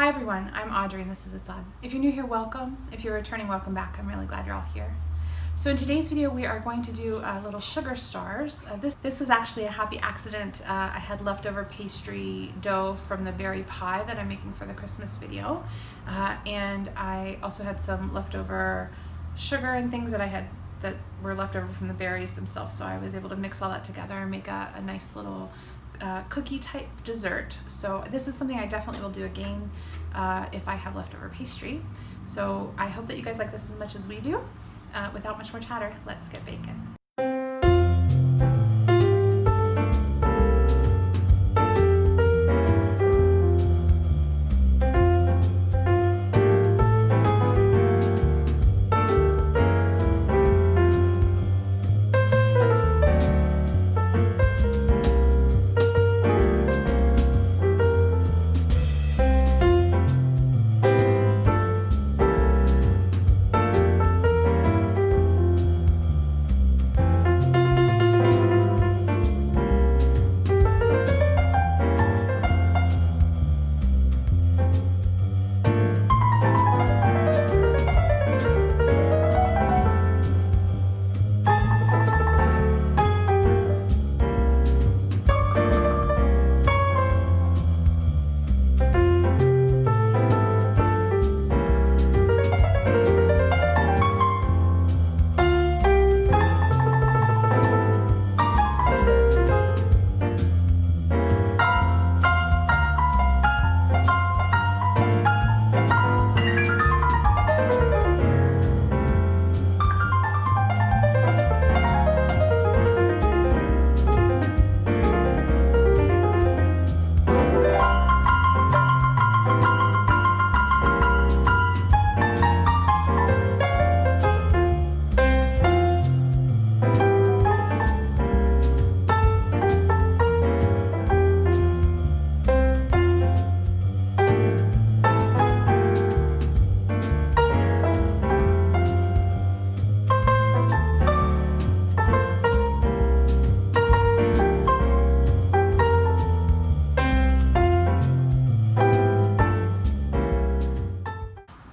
Hi everyone, I'm Audrey and this is It's On. If you're new here, welcome. If you're returning, welcome back. I'm really glad you're all here. So in today's video, we are going to do little sugar stars. This was actually a happy accident. I had leftover pastry dough from the berry pie that I'm making for the Christmas video. And I also had some leftover sugar and things that were left over from the berries themselves. So I was able to mix all that together and make a nice little cookie type dessert. So this is something I definitely will do again if I have leftover pastry. So I hope that you guys like this as much as we do. Without much more chatter, let's get baking.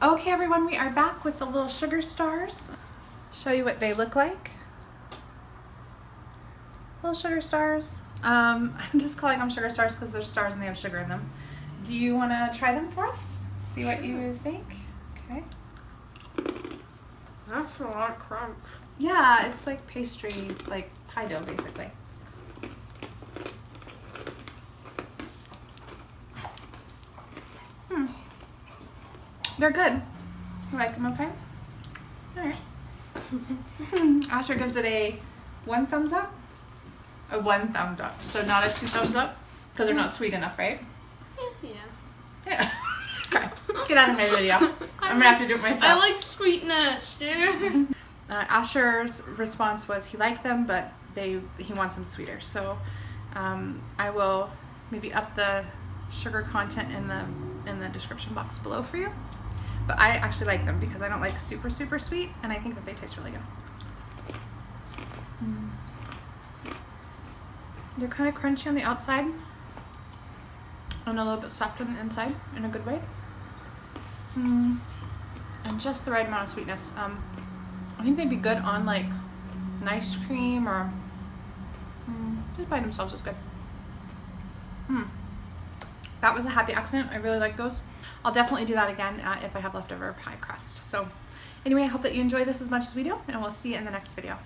Okay everyone, we are back with the little sugar stars. Show you what they look like. Little sugar stars. I'm just calling them sugar stars because they're stars and they have sugar in them. Do you want to try them for us? See what you think? Okay. That's a lot of crunch. Yeah, it's like pastry, like pie dough basically. They're good. You like them okay? Alright. Asher gives it a 1 thumbs up. A 1 thumbs up. So not a 2 thumbs up? Because they're not sweet enough, right? Yeah. Okay. Get out of my video. I'm gonna have to do it myself. I like sweetness, dude. Asher's response was he liked them, but he wants them sweeter. So I will maybe up the sugar content in the description box below for you. But I actually like them because I don't like super sweet, and I think that they taste really good. They're kind of crunchy on the outside and a little bit soft on the inside in a good way. And just the right amount of sweetness. I think they'd be good on like an ice cream or just by themselves is good. That was a happy accident. I really like those. I'll definitely do that again if I have leftover pie crust. So anyway, I hope that you enjoy this as much as we do, and we'll see you in the next video.